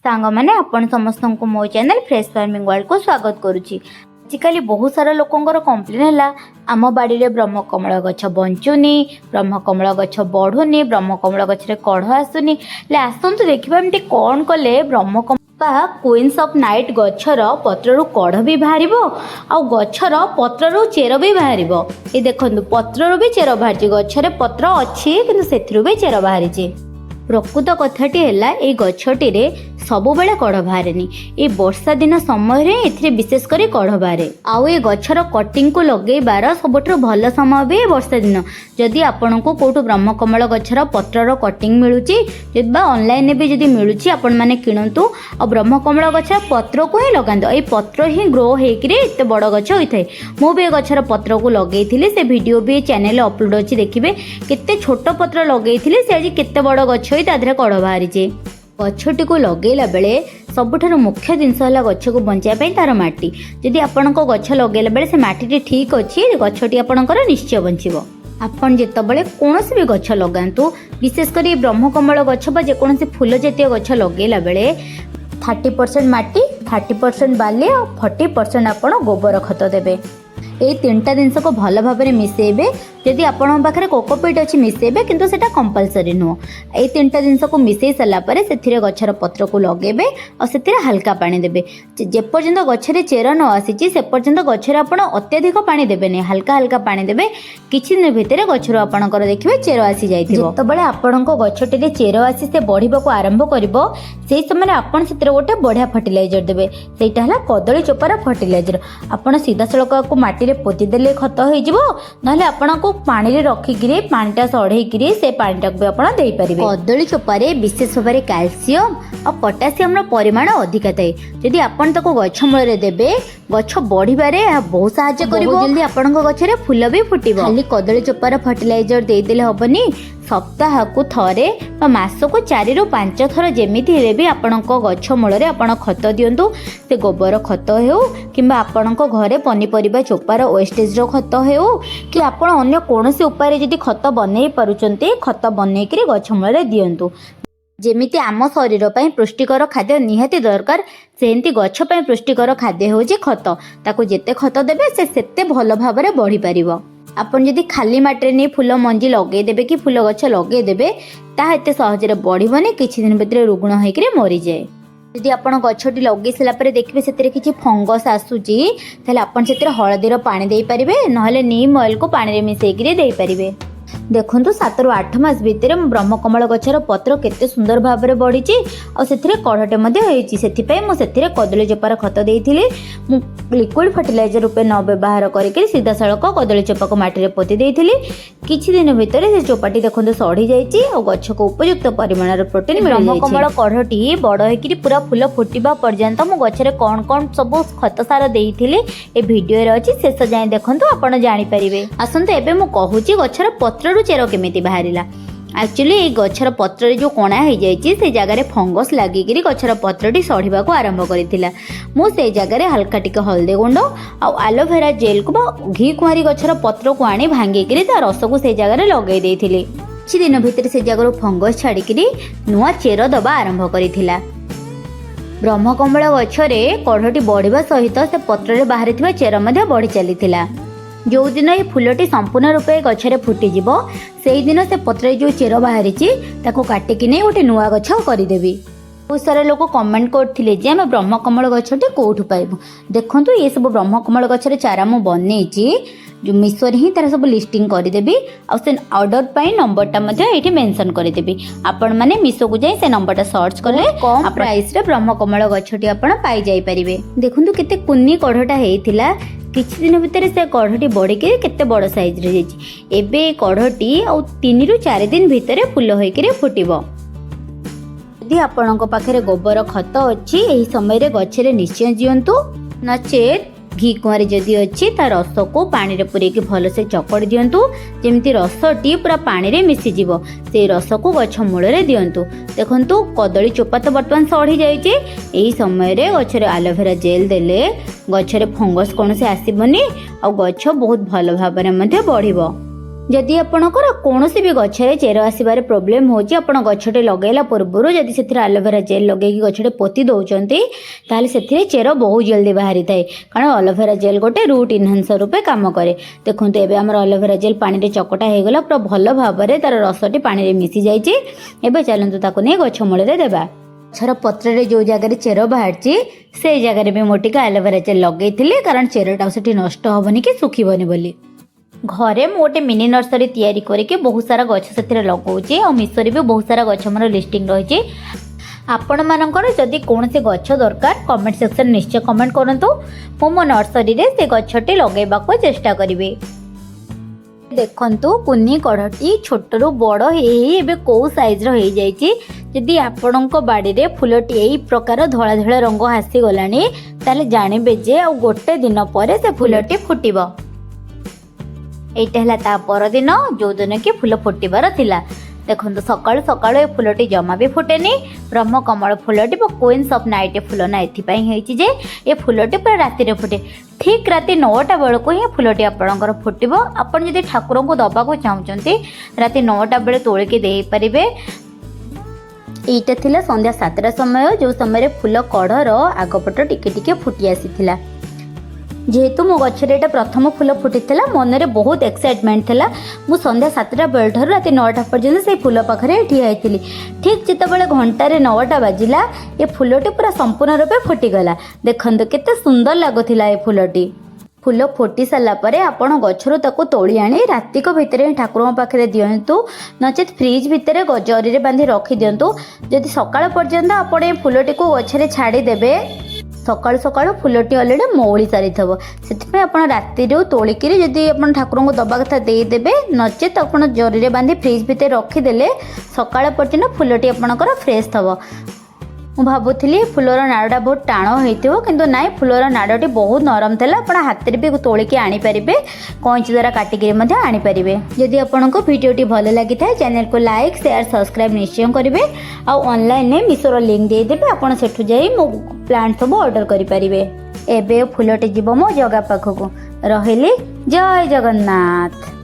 सांग मैंने आपण समस्त को मो चैनल फ्रेश फार्मिंग वर्ल्ड को स्वागत करुच्ची। आजिकल बहुत सारा लोकंर कंप्लेन है आम बाड़ी में ब्रह्मकमल गछ बंचुनी, ब्रह्मकमल गछ बढ़ुनी, ब्रह्मकमल गछरे कढ़ आसुनी। आसतु देखा एमती कौन कले ब्रह्मकमल क्वीन्स ऑफ नाइट गछर पत्रु कढ़ भी बाहर आ गछर पत्रु चेर भी बाहर। ये देखो पत्रु भी चेर बाहर, गछरे पत्र अच्छी कि भी चेर बाहरी। प्रकृत कथाटी है गछटी सब बेले कढ़ बाहर ये वर्षा दिन समय ए विशेषकर कढ़ बाहर। आउ ये गछर कटिंग को लगेबार सबुठ भल समय भी वर्षा दिन। जदि आपण को कौटू ब्रह्मकमल गछर पत्रर कटिंग मिलूँ ऑनलाइन भी जदि मिलूँ आपण मैंने किणतु और ब्रह्मकमल गछर पत्र को ही लगातु। ये पत्र ही ग्रो होकर एत बड़ गछ होता है। मुझे ये गछर पत्र को लगे से वीडियो भी चैनल अपलोड अच्छी देखिए केते छोट पत्र लगे से आज केते बड़ गछ होई तादरे कढ़ बाहरी। गछटी को लगेला बेले सबुठारु मुख्य जिनस है गछ को बचाई तार माटी। जदि आपण गछ लगेला बेले से माटी ठीक अच्छी गछटी आपणकर निश्चय बंचिबो। आपण जेतबेले कोनोसी भी गछ लगातु विशेषकर ब्रह्मकमल गछ बा जेकोसी फूल जातीय गछ लगेला बेले 30% माटी, 30% बाली और 40% आपण गोबर खत देबे। ये तीनटा जिनस को भल भाव में मिसेबे। जदि आपण पाखे कोकोपीट अच्छी मिसेबे किंतु सेटा कंपलसरी नुह। ये तीनटा जिनस को मिसई सारापर से गछर पत्र को लगेबे और से हल्का पानी देबे। जेपर्यंत गछरे चेर न आसी से पर्यंत गछरे आपण अत्यधिक पानी देबे नहीं, हल्का हल्का पानी देबे। किछि दिन भितर गछर आपणकर देखिबे चेर आसी जाइथिबो। जेतबेले आपणको गछटे चेर आसी से बढ़िबाको आरंभ करिवो सेही समय आपण सेतरे गोटे बढ़िया फर्टिलाइजर देबे। सेटा हला कदली चोपार फर्टिलाइजर। आपण सीधा सड़क को माटी रे पोती देले खत होई जिवो, नहले आपणको पानी रे रखिकिरी पानीटा सढ़ेकिरी से पानीटा भी आपन देई परिबे। कदली चोपारे विशेष भाव में कैल्शियम और पोटासियम रो परिमाण अधिक थाए। जदि आपन ताको गछ मूल रे देबे गछ बढ़िबारे बहुत सहायता करिवो। जल्दी आपनको गछरे फूल भी फुटिबो। खाली कदली चोपार फर्टिलाइजर देई देले हबनी, सप्ताह को थरे मास को 4 ରୁ 5 थर जेमिति हेले भी आपणको गछ मूल रे आपण खत दियंतु। से गोबर खत हेउ किंबा आपणको घरे पनीपरिबा चोपार वेस्टेज रो खत हेउ कि आपण अन्य कोनोसी उपाय जदि खत बनै पारुचंती खत बनै करी गछ मूल रे दियंतु। जेमिति आम शरीर पई पुष्टिकर खाद्य निहाती दरकार सेमती गछ पई पुष्टिकर खाद्य होउची खत। ताको जेते खत देबे से सेते भल भाव में बढ़ी पारिबो। आपन जदि खाली माटी नहीं फूल मंजी लगे देबे कि फूल गछ लगे देबे ता एते सहजरे बढ़िबनी, किछि दिन भितर रुग्ण होइकरे मरि जाए। यदि आपण गछटी लगे सारा पर देखिए से किसी फंगस आसूची ताले आपण सेतिर हळदीर पानी देई परिबे, नहले नीम ऑयल को पानी रे मिसेइकरी देई परिबे। देखंतु 7 ରୁ 8 मास भितर ब्रह्मकमल गछर पत्र केते सुंदर भाव में बढ़ी और सेथिरे कढ़टे मध्ये होईची। सेथिपई मु सेथिरे कदली चोपार खत देइथिली। मु लिक्विड फर्टिलाइजर रूपे न व्यवहार करके सीधा सड़क कदली चोपा को माटी रे पोती देइथिली। किछि दिन भितर से चोपाटी देखंतु सढ़ी जाइची और गछ को उपयुक्त परिमाण प्रोटीन मिल जाइची। ब्रह्मकमल कढ़टी बड़ होइकरी पूरा फूल फुटिबा पर्यंत मु गछरे कोन कोन सब खत सार देइथिली ए वीडियो रे अछि, शेष जाय देखंतु आपण जानि परिबे। आसंते एबे मु कहूची गछर पत्र चेर केमिति बाहरिला। एक्चुअली ये गछर पत्र जो कणा हो जाइए से जगह फंगस लगिकी गछर पत्रटी सढ़ा को आरंभ करथिला। मु से जगह हल्का टिके हल्दी गुंड आ एलोवेरा जेल को घी कुआरी गछर पत्र को आनी भांगिकी रस को से जगह लगे देइथिली। किछि दिन भितर से जगह फंगस छाड़िकी नुआ चेर दबा आरंभ करथिला। ब्रह्मकमल गछरे कढ़टी बढ़िबा सहित से पत्र रे बाहरी थिबा चेर मध्ये बढ़ी चलीथिला। जो दिन ये फूलटी संपूर्ण रूपे गछरे फुटिजिब से दिन से पत्र जो चेर बाहरी ताको काटिकी नहीं गोटे नुआ गछ करदेवी। बहुत सारा लोग कमेंट करते जे आम ब्रह्मकमल गछटे कौटू पाइबु। देखंतु ये सब ब्रह्मकमल गछरे चारा मु बनेइची जो मिशोर ही तार सब लिस्टिंग करदेवी आ से ऑर्डर पाई नंबरटा मध्ये एठी मेंशन करदेवी। आपण माने मिशो को जाई से नंबरटा सर्च करले कम प्राइस रे ब्रह्मकमल गछटी आपण पाई जाई परिबे। देखंतु केते कुन्नी कढ़टा हेइथिला। किछि दिन भितर से कढ़टी बढ़िकी केते बड़ साइज रे जाइछि। एबे कढ़टी आ 3 ରୁ 4 दिन भितर फूल होइकरे फुटिबो। यदि आपणको पाखरे गोबर खत अच्छी एही समय रे गछरे निश्चय दियंतु, नचेत घी कुआरी जदि अच्छी ता रस को पानी रे पुरेकी भल से चकड़ी दियंतु। जेमती रसटी पूरा पानी रे मिसी जिवो से रस को गछ मूल रे दियंतु। देखंतु कदली चोपा तो बर्तमान सढ़ी जाइए। एही समय रे गछरे एलोवेरा जेल देले गछरे फंगस कोनसे आसीबनी और गछ बहुत भल भाव में मध्ये बढ़िबो। जदि आपणकर कौन भी गचर चेर आसबार प्रोब्लेम हो गछटे लगेला पूर्व जदि से एलोवेरा जेल लगे गछटे पोती दौरान ताल से चेर बहुत जल्दी बाहरी थाए कारण एलोवेरा जेल गोटे रूट इनहांसर रूपे काम करे। देखो एबे हमर एलोवेरा जेल पानी रे चकटा हो गला पूरा भल भाव में तार रसटी पानी रे मिसी जाइए। एबे चलतु ताको नहीं गछ मूल देवा। गछर पत्र रे जो जगह चेर बाहरी से जगह भी मोटिका एलोवेरा जेल लगे कारण चेरटा से नष्ट हेनी कि सुखीबनी बोली। घरे मु गोटे मिनी नर्सरी तैयारी करके बहुत सारा गछ से लगाऊँगी और मिशोरे भी बहुत सारा गछ मोर लिस्टिंग रही। आपण मानकर जदि कौन से गछ दरकार कमेंट सेक्शन निश्चय कमेंट करंतु मो नर्सरी रे से गछटी लगेबा को चेष्टा करिवे। देखंतु कुन्नी कढ़टी छोटरू बड़ हे कौ साइज रो हे जाइछि। जदि आपणक बाड़ी रे फुलटी एई प्रकार धला धला रंग हासी गलानी ताले जानिबे जे आ गोटे दिन पर से फुलटी फुटिबो। एटा ता परदिन जो दिन कि फूल फुटबार थिला। देखो सकाळु सकाळु ए फूलटी जमा भी फुटेनी। ब्रह्मकमल फूलटी क्वीन्स ऑफ नाइट फूल ना एथि जे ए फूलटी पूरा राति रे फुटे। ठीक राति 9टा बेलू ही फूलटी आपणकर फुटब। आपण जदि ठाकुर को दबा को चाहते राति 9टा बेले तोलिकी दे पारिबे। एटा थिला संध्या 7टा समय जो समय फूल कढ़र आगपट टिके टिके फुटी आसीथिला। जेहेतु मो गछरे एटा प्रथम फूल फुटीला मन में बहुत एक्साइटमेंट थिला। मु संध्या 7टा बेल ठार राति 9टा पर्यंत से फूल पाखे ठिया होइतिली। ठीक जितेबाला घंटारे 9टा बाजिला ये फूलटी पूरा संपूर्ण रूपे फुटीगला। देखंतु केते सुंदर लागुथिला ए फूलटी। फूल फुटी सारा पर आपण गछरु ताको तोली आनी राति को भितर ठाकुर पाखे दिंतु नचेत फ्रिज भितर जरी बांधी रखी दिंतु। जदि सकाळ पर्यंत आपण ए फूलटी को गछरे छाड़ी देबे सकाळु सकाळु फूलटी अलरेडी मौली सारी थब। से आप राति तोलिकी जदि आप ठाकुर को दबा कथा देदेवे नचेत आप जरी बांधी फ्रिज भितर रखीदे सकाळ पर्यंत फूलटी आपणकर फ्रेश थब। मु भावुली फूलर नाड़टा बहुत टाण होइथिबो किंतु नाई फूलर नाड़टी बहुत नरम था। आप हाथ में भी तोलिकी आनीपारे कैंची द्वारा काटिकी आनीपारे। जदि आपको भिडियोटी भल लगी था चैनल को लाइक शेयर सब्सक्राइब निश्चय करेंगे। आउ ऑनलाइन मिशोर लिंक देदेवे आपड़ सेठू जाई मो प्लांट सब ऑर्डर करेंगे। एबे फूलटी जीव मो जगह पाखक रही। जय जगन्नाथ।